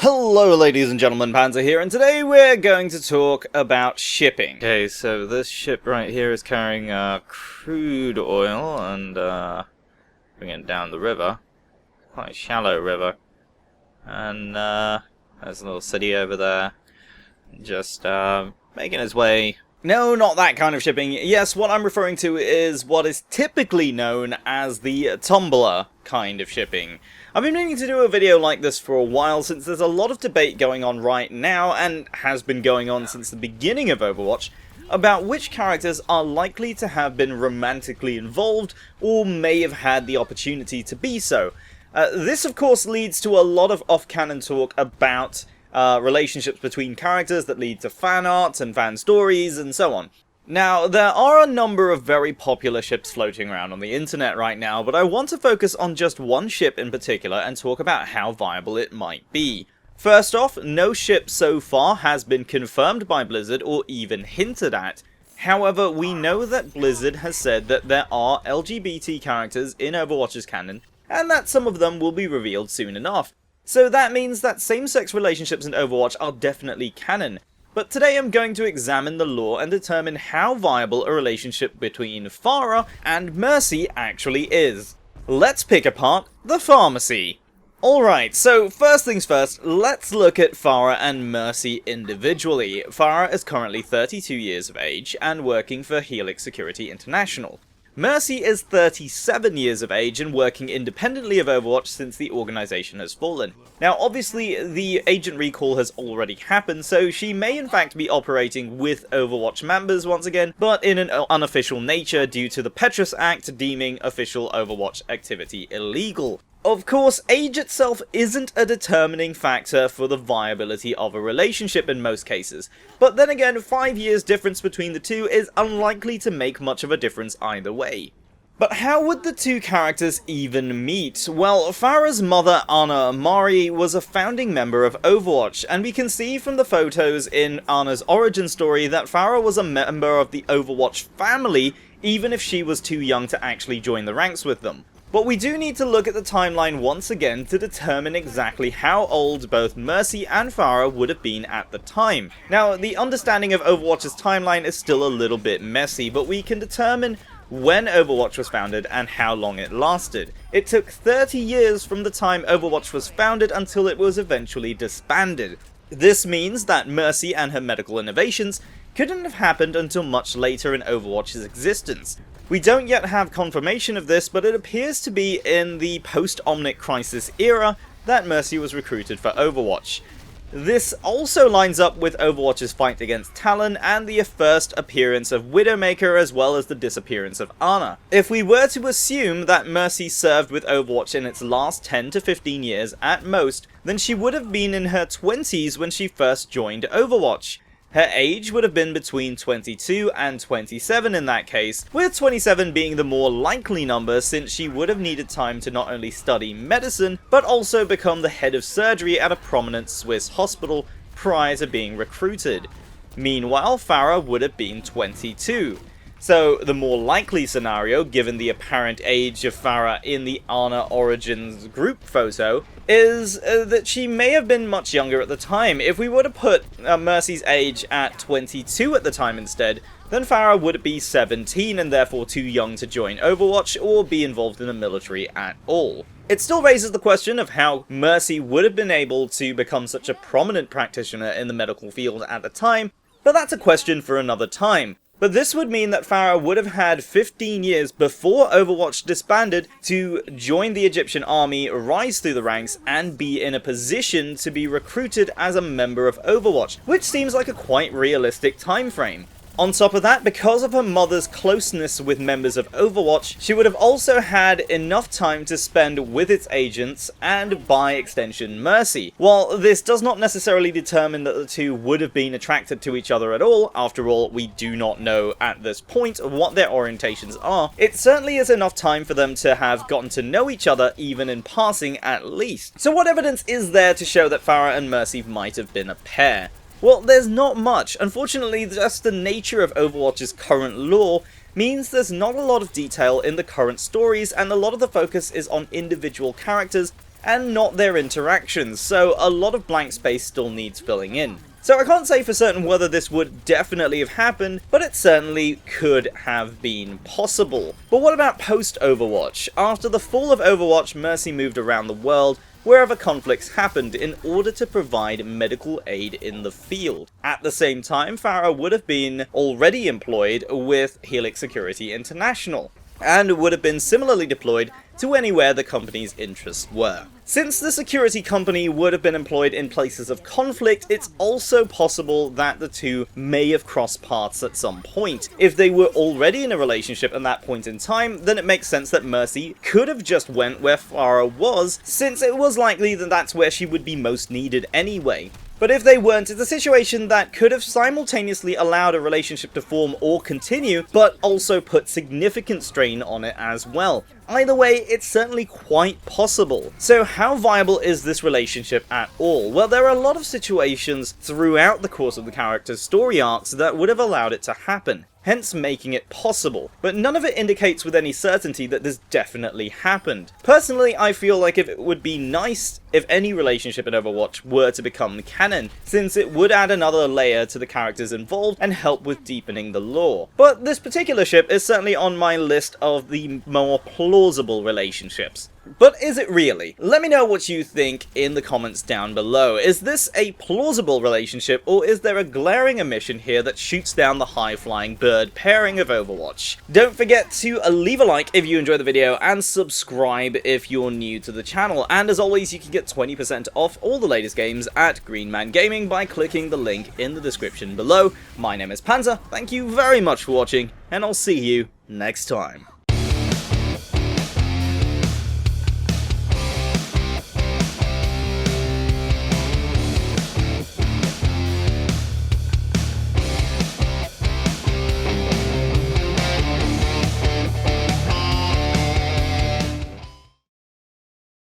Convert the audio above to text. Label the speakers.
Speaker 1: Hello ladies and gentlemen, Panzer here, and today we're going to talk about shipping. Okay, so this ship right here is carrying crude oil and bringing it down the river. Quite a shallow river. And there's a little city over there. Just making its way. No, not that kind of shipping. Yes, what I'm referring to is what is typically known as the tumbler kind of shipping. I've been meaning to do a video like this for a while since there's a lot of debate going on right now, and has been going on since the beginning of Overwatch, about which characters are likely to have been romantically involved or may have had the opportunity to be so. This of course leads to a lot of off-canon talk about relationships between characters that lead to fan art and fan stories and so on. Now, there are a number of very popular ships floating around on the internet right now, but I want to focus on just one ship in particular and talk about how viable it might be. First off, no ship so far has been confirmed by Blizzard or even hinted at. However, we know that Blizzard has said that there are LGBT characters in Overwatch's canon, and that some of them will be revealed soon enough. So that means that same-sex relationships in Overwatch are definitely canon. But today I'm going to examine the lore and determine how viable a relationship between Pharah and Mercy actually is. Let's pick apart the Pharmercy. Alright, so first things first, let's look at Pharah and Mercy individually. Pharah is currently 32 years of age and working for Helix Security International. Mercy is 37 years of age and working independently of Overwatch since the organization has fallen. Now obviously the agent recall has already happened, so she may in fact be operating with Overwatch members once again, but in an unofficial nature due to the Petrus Act deeming official Overwatch activity illegal. Of course, age itself isn't a determining factor for the viability of a relationship in most cases, but then again, 5 years difference between the two is unlikely to make much of a difference either way. But how would the two characters even meet? Well, Farah's mother, Anna Mari, was a founding member of Overwatch, and we can see from the photos in Anna's origin story that Pharah was a member of the Overwatch family, even if she was too young to actually join the ranks with them. But we do need to look at the timeline once again to determine exactly how old both Mercy and Pharah would have been at the time. Now, the understanding of Overwatch's timeline is still a little bit messy, but we can determine when Overwatch was founded and how long it lasted. It took 30 years from the time Overwatch was founded until it was eventually disbanded. This means that Mercy and her medical innovations couldn't have happened until much later in Overwatch's existence. We don't yet have confirmation of this, but it appears to be in the post-Omnic Crisis era that Mercy was recruited for Overwatch. This also lines up with Overwatch's fight against Talon and the first appearance of Widowmaker as well as the disappearance of Ana. If we were to assume that Mercy served with Overwatch in its last 10 to 15 years at most, then she would have been in her 20s when she first joined Overwatch. Her age would have been between 22 and 27 in that case, with 27 being the more likely number since she would have needed time to not only study medicine, but also become the head of surgery at a prominent Swiss hospital prior to being recruited. Meanwhile, Pharah would have been 22. So, the more likely scenario, given the apparent age of Pharah in the Ana Origins group photo, is that she may have been much younger at the time. If we were to put Mercy's age at 22 at the time instead, then Pharah would be 17 and therefore too young to join Overwatch or be involved in the military at all. It still raises the question of how Mercy would have been able to become such a prominent practitioner in the medical field at the time, but that's a question for another time. But this would mean that Pharah would have had 15 years before Overwatch disbanded to join the Egyptian army, rise through the ranks, and be in a position to be recruited as a member of Overwatch, which seems like a quite realistic time frame. On top of that, because of her mother's closeness with members of Overwatch, she would have also had enough time to spend with its agents and, by extension, Mercy. While this does not necessarily determine that the two would have been attracted to each other at all, after all, we do not know at this point what their orientations are, it certainly is enough time for them to have gotten to know each other, even in passing at least. So what evidence is there to show that Pharah and Mercy might have been a pair? Well, there's not much. Unfortunately, just the nature of Overwatch's current lore means there's not a lot of detail in the current stories, and a lot of the focus is on individual characters and not their interactions, so a lot of blank space still needs filling in. So I can't say for certain whether this would definitely have happened, but it certainly could have been possible. But what about post-Overwatch? After the fall of Overwatch, Mercy moved around the world wherever conflicts happened in order to provide medical aid in the field. At the same time, Pharah would have been already employed with Helix Security International, and would have been similarly deployed to anywhere the company's interests were. Since the security company would have been employed in places of conflict, it's also possible that the two may have crossed paths at some point. If they were already in a relationship at that point in time, then it makes sense that Mercy could have just went where Pharah was, since it was likely that that's where she would be most needed anyway. But if they weren't, it's a situation that could have simultaneously allowed a relationship to form or continue, but also put significant strain on it as well. Either way, it's certainly quite possible. So how viable is this relationship at all? Well, there are a lot of situations throughout the course of the character's story arcs that would have allowed it to happen, hence making it possible, but none of it indicates with any certainty that this definitely happened. Personally, I feel like it would be nice if any relationship in Overwatch were to become canon, since it would add another layer to the characters involved and help with deepening the lore. But this particular ship is certainly on my list of the more plausible relationships. But is it really? Let me know what you think in the comments down below. Is this a plausible relationship, or is there a glaring omission here that shoots down the high-flying bird pairing of Overwatch? Don't forget to leave a like if you enjoyed the video, and subscribe if you're new to the channel. And as always, you can get 20% off all the latest games at Green Man Gaming by clicking the link in the description below. My name is Panzer, thank you very much for watching, and I'll see you next time.